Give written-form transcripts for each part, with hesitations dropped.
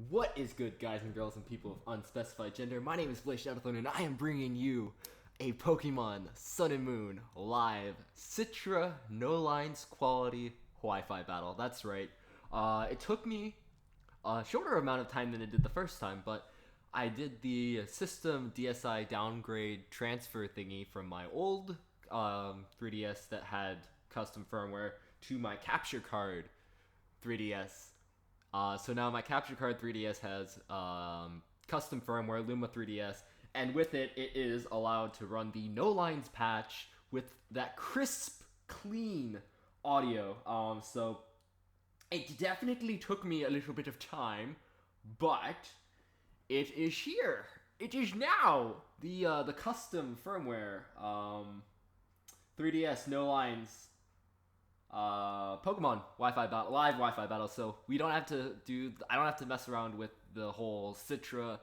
What is good, guys and girls and people of unspecified gender? My name is Blaze Shadowthorn, and I am bringing you a Pokemon Sun and Moon live Citra no lines quality Wi-Fi battle. That's right. It took me a shorter amount of time than it did the first time, but I did the system DSi downgrade transfer thingy from my old 3DS that had custom firmware to my capture card 3DS. So now my capture card 3DS has custom firmware, Luma 3DS, and with it, it is allowed to run the no lines patch with that crisp, clean audio. So it definitely took me a little bit of time, but it is here. It is now the custom firmware 3DS no lines Pokemon Wi-FiBattle, live Wi-FiBattle, so we don't have to I don't have to mess around with the whole Citra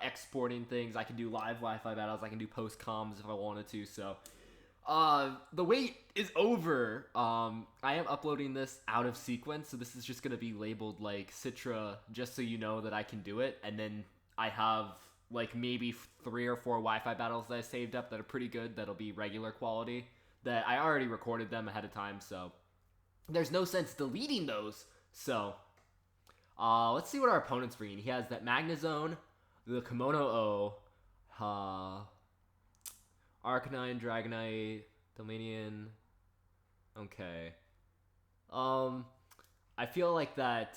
exporting things. I can do live Wi-Fi battles, I can do post comms if I wanted to, so the wait is over. I am uploading this out of sequence, so this is just gonna be labeled like Citra, just so you know that I can do it, and then I have like maybe 3 or 4 Wi-Fi battles that I saved up that are pretty good, that'll be regular quality, that I already recorded them ahead of time, so there's no sense deleting those. So, let's see what our opponent's bringing. He has that Magnezone, the Kimono O, Arcanine, Dragonite, Dominion. Okay. I feel like that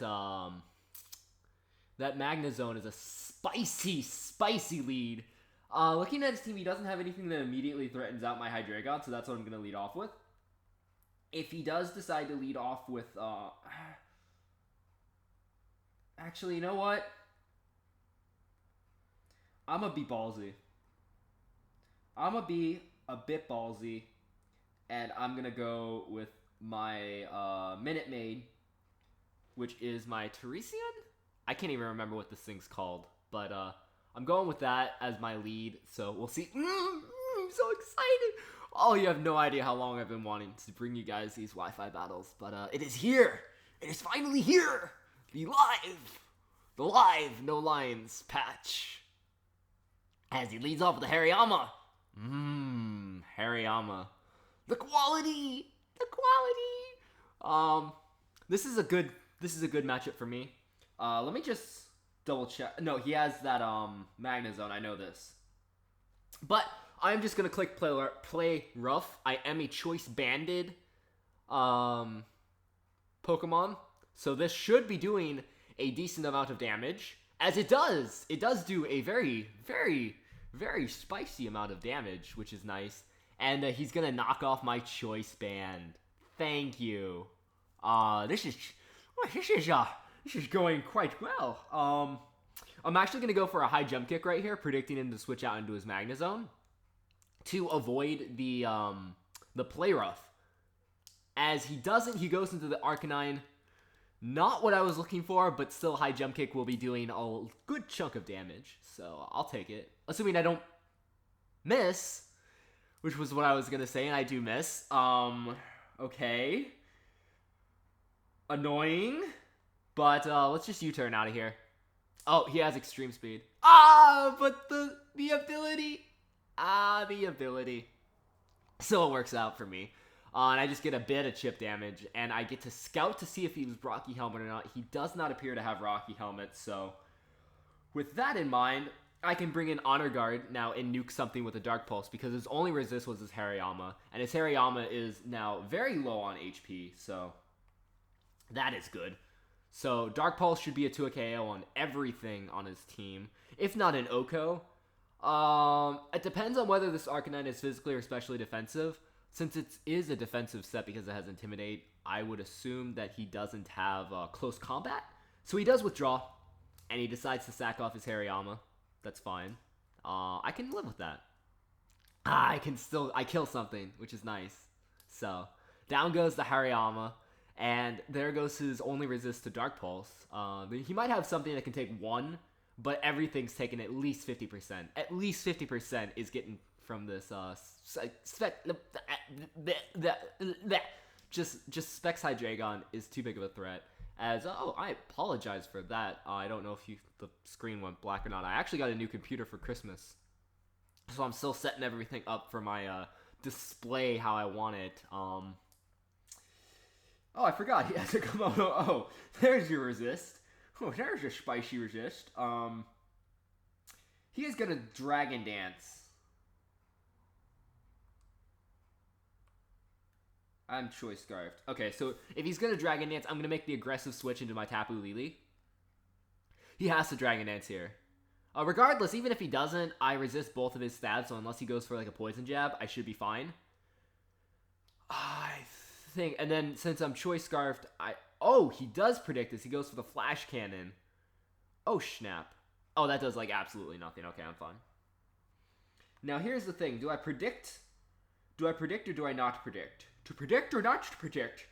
Magnezone is a spicy lead. Looking at his team, he doesn't have anything that immediately threatens out my Hydreigon, so that's what I'm going to lead off with. If he does decide to lead off with, actually, you know what? I'm going to be ballsy. I'm going to be a bit ballsy, and I'm going to go with my Minute Maid, which is my Teresian? I can't even remember what this thing's called, but I'm going with that as my lead, so we'll see. I'm so excited! Oh, you have no idea how long I've been wanting to bring you guys these Wi-Fi battles, but it is here! It is finally here! The live no lines patch. As he leads off with the Hariyama. Hariyama. The quality! This is a good matchup for me. Let me just double check. No, he has that Magnezone, I know this. But I'm just gonna click play rough. I am a choice banded Pokemon, so this should be doing a decent amount of damage, as it does. It does do a very spicy amount of damage, which is nice. And he's gonna knock off my choice band. Thank you. This is going quite well. I'm actually going to go for a high jump kick right here, predicting him to switch out into his Magnezone to avoid the play rough. As he doesn't, he goes into the Arcanine. Not what I was looking for, but still high jump kick will be doing a good chunk of damage. So I'll take it. Assuming I don't miss, which was what I was going to say, and I do miss. Okay. Annoying. But let's just U-turn out of here. Oh, he has extreme speed. But the ability. The ability. So it works out for me. And I just get a bit of chip damage. And I get to scout to see if he was Rocky Helmet or not. He does not appear to have Rocky Helmet. So with that in mind, I can bring in Honor Guard now and nuke something with a Dark Pulse. Because his only resist was his Hariyama. And his Hariyama is now very low on HP. So that is good. So Dark Pulse should be a 2-KO on everything on his team, if not an Oko. It depends on whether this Arcanine is physically or especially defensive. Since it is a defensive set because it has Intimidate, I would assume that he doesn't have close combat. So he does withdraw, and he decides to sack off his Hariyama. That's fine. I can live with that. I kill something, which is nice. So down goes the Hariyama. And there goes his only resist to Dark Pulse. He might have something that can take 1, but everything's taken at least 50%. At least 50% is getting from this just Specs Hydreigon is too big of a threat. As oh, I apologize for that. I don't know if the screen went black or not. I actually got a new computer for Christmas, so I'm still setting everything up for my display how I want it. Oh, I forgot he has a kimono. Oh, there's your resist. Oh, there's your spicy resist. He is gonna Dragon Dance. I'm choice scarfed. Okay, so if he's gonna Dragon Dance, I'm gonna make the aggressive switch into my Tapu Lele. He has to Dragon Dance here. Regardless, even if he doesn't, I resist both of his stabs, so unless he goes for like a poison jab, I should be fine. I think, and then since I'm choice scarfed, oh, he does predict this. He goes for the flash cannon. Oh, snap. Oh, that does like absolutely nothing. Okay, I'm fine. Now here's the thing. Do I predict? Do I predict or do I not predict? To predict or not to predict?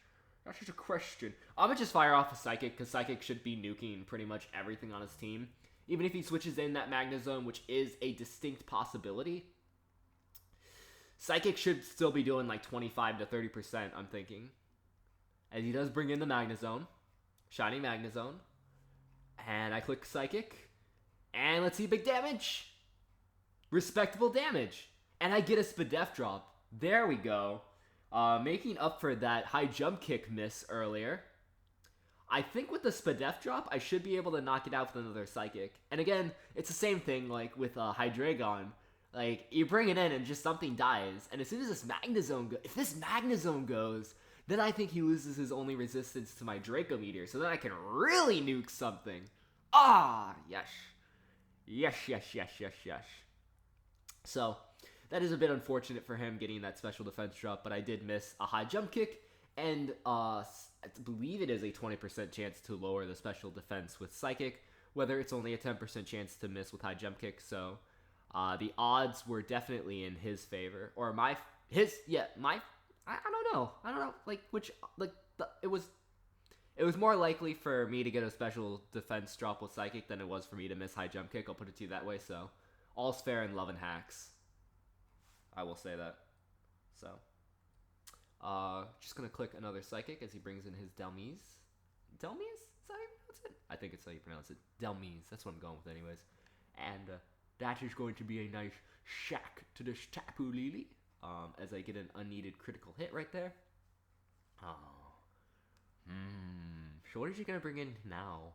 That's just a question. I'm gonna just fire off a Psychic, because Psychic should be nuking pretty much everything on his team. Even if he switches in that Magnezone, which is a distinct possibility. Psychic should still be doing like 25 to 30%, I'm thinking. As he does bring in the Magnezone. Shiny Magnezone. And I click Psychic. And let's see big damage. Respectable damage. And I get a Spadef drop. There we go. Making up for that high jump kick miss earlier. I think with the Spadef drop, I should be able to knock it out with another Psychic. And again, it's the same thing like with Hydreigon. Like, you bring it in and just something dies. And as soon as this Magnezone goes, if this Magnezone goes, then I think he loses his only resistance to my Draco Meteor. So then I can really nuke something. Ah, yes. Yes, yes, yes, yes, yes. So, that is a bit unfortunate for him getting that special defense drop, but I did miss a high jump kick, and I believe it is a 20% chance to lower the special defense with Psychic, whether it's only a 10% chance to miss with high jump kick, so the odds were definitely in his favor, or I don't know, it was more likely for me to get a special defense drop with Psychic than it was for me to miss high jump kick, I'll put it to you that way, so all's fair in love and hacks. I will say that. So, just gonna click another Psychic as he brings in his Delmise. Delmise? Is that how you pronounce it? I think it's how you pronounce it. Delmise. That's what I'm going with anyways. And that is going to be a nice shack to this Tapu Lele. As I get an unneeded critical hit right there. So what is he gonna bring in now?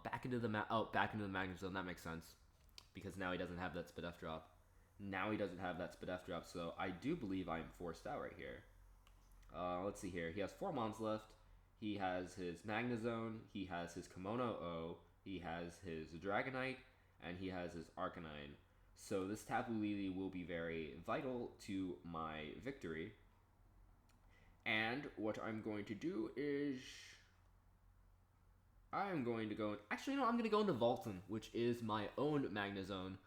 Back into the Magnezone. That makes sense. Because now he doesn't have that Spadef drop. So I do believe I'm forced out right here. Let's see here. He has 4 mons left. He has his Magnezone. He has his Kimono O. He has his Dragonite. And he has his Arcanine. So this Tapu Lele will be very vital to my victory. And what I'm going to do is I'm going to go... Actually, no, I'm going to go into Volton, which is my own Magnezone.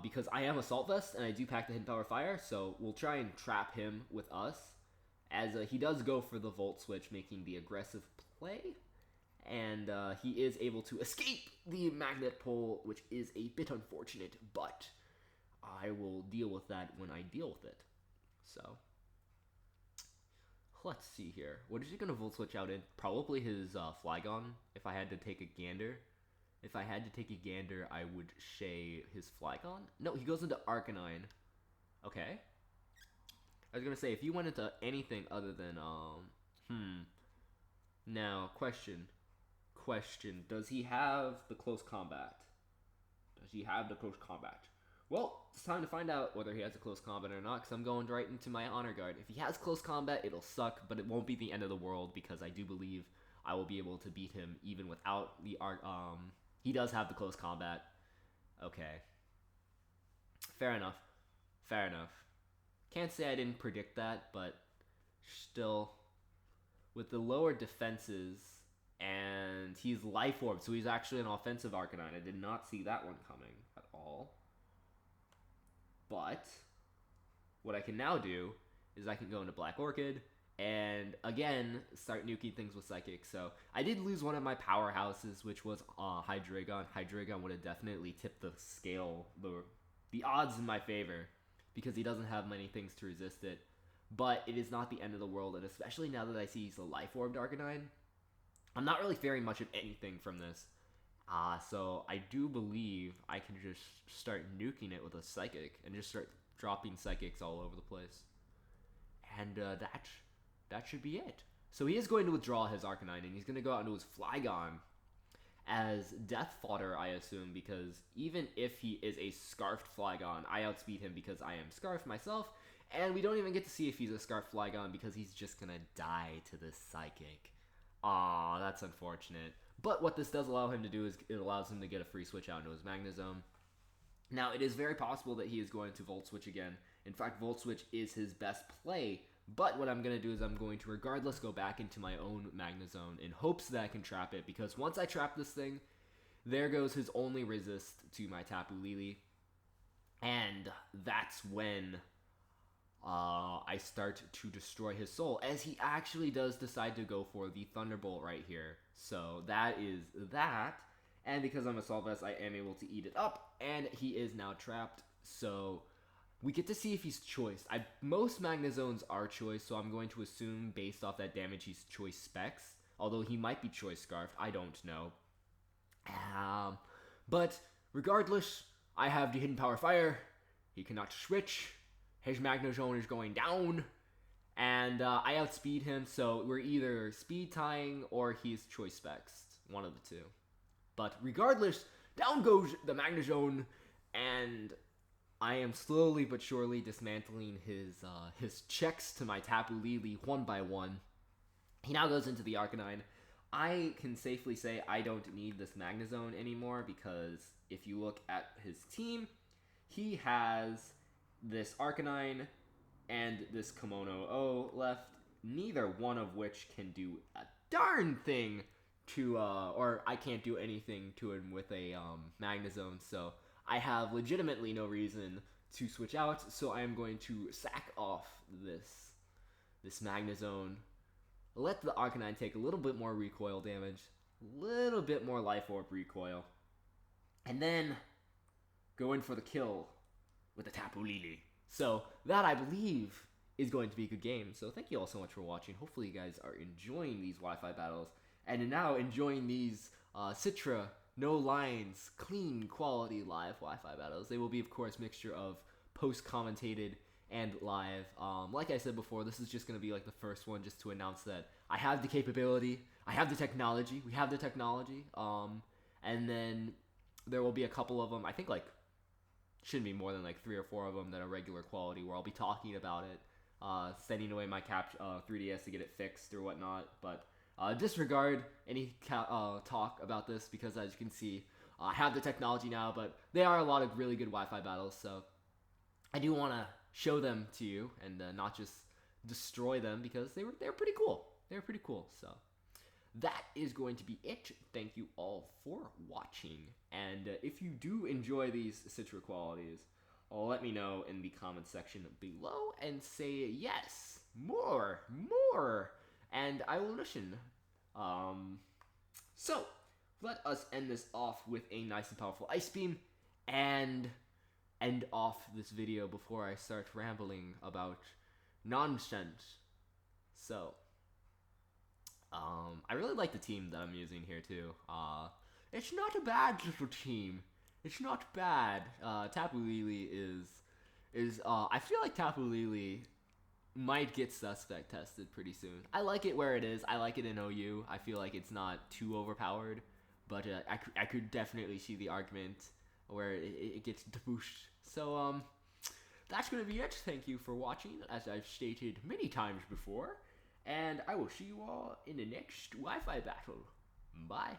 Because I am Assault Vest, and I do pack the Hidden Power Fire, so we'll try and trap him with us. As he does go for the Volt Switch, making the aggressive play. And he is able to escape the Magnet Pull, which is a bit unfortunate, but I will deal with that when I deal with it. So, let's see here. What is he going to Volt Switch out in? Probably his Flygon, if I had to take a gander. If I had to take a gander, I would Shay his Flygon. No, he goes into Arcanine. Okay. I was going to say, if you went into anything other than, Now, question. Does he have the close combat? Well, it's time to find out whether he has a close combat or not, because I'm going right into my Honor Guard. If he has close combat, it'll suck, but it won't be the end of the world, because I do believe I will be able to beat him even without the he does have the close combat. Okay. Fair enough. Can't say I didn't predict that, but still, with the lower defenses, and he's Life Orb, so he's actually an offensive Arcanine. I did not see that one coming at all. But what I can now do is I can go into Black Orchid and again start nuking things with Psychic. So I did lose one of my powerhouses, which was Hydreigon. Hydreigon would have definitely tipped the scale, the odds in my favor, because he doesn't have many things to resist it. But it is not the end of the world, and especially now that I see he's a Life Orb Arcanine, I'm not really fearing much of anything from this. So I do believe I can just start nuking it with a Psychic and just start dropping Psychics all over the place. And that should be it. So he is going to withdraw his Arcanine, and he's going to go out into his Flygon as death fodder, I assume, because even if he is a Scarfed Flygon, I outspeed him because I am Scarfed myself, and we don't even get to see if he's a Scarfed Flygon because he's just going to die to this Psychic. Aw, that's unfortunate. But what this does allow him to do is it allows him to get a free switch out into his Magnezone. Now, it is very possible that he is going to Volt Switch again. In fact, Volt Switch is his best play. But what I'm going to do is I'm going to regardless go back into my own Magnezone in hopes that I can trap it. Because once I trap this thing, there goes his only resist to my Tapu Lele. And that's when I start to destroy his soul. As he actually does decide to go for the Thunderbolt right here. So that is that. And because I'm a Assault Vest, I am able to eat it up. And he is now trapped. So we get to see if he's choiced. Most Magnezones are choiced, so I'm going to assume based off that damage he's choice specs. Although he might be choice Scarfed, I don't know. But regardless, I have the Hidden Power Fire. He cannot switch. His Magnezone is going down. And I outspeed him, so we're either speed tying or he's choice specs. One of the two. But regardless, down goes the Magnezone, and I am slowly but surely dismantling his checks to my Tapu Lele one by one. He now goes into the Arcanine. I can safely say I don't need this Magnezone anymore because if you look at his team, he has this Arcanine and this Kimono O left, neither one of which can do a darn thing to, or I can't do anything to him with a Magnezone, so I have legitimately no reason to switch out, so I am going to sack off this Magnezone, let the Arcanine take a little bit more recoil damage, a little bit more Life Orb recoil, and then go in for the kill with the Tapu Lele. So that, I believe, is going to be a good game. So thank you all so much for watching. Hopefully you guys are enjoying these Wi-Fi battles, and now enjoying these Citra, no lines, clean quality live Wi-Fi battles. They will be, of course, mixture of post-commentated and live. Like I said before, this is just going to be like the first one just to announce that I have the capability, I have the technology, we have the technology, and then there will be a couple of them, I think like, shouldn't be more than like 3 or 4 of them that are regular quality where I'll be talking about it, sending away my 3DS to get it fixed or whatnot, but disregard any talk about this because as you can see, I have the technology now, but they are a lot of really good Wi-Fi battles, so I do want to show them to you and not just destroy them because they're pretty cool. They're pretty cool, so that is going to be it. Thank you all for watching, and if you do enjoy these Citra qualities, let me know in the comment section below and say yes, more, and I will listen. So let us end this off with a nice and powerful Ice Beam and end off this video before I start rambling about nonsense. So I really like the team that I'm using here too. It's not a bad little team. It's not bad. Tapu Lele is I feel like Tapu Lele might get suspect tested pretty soon. I like it where it is. I like it in OU. I feel like it's not too overpowered, but I could definitely see the argument where it gets deboost. So that's gonna be it. Thank you for watching, as I've stated many times before, and I will see you all in the next Wi-Fi battle. Bye.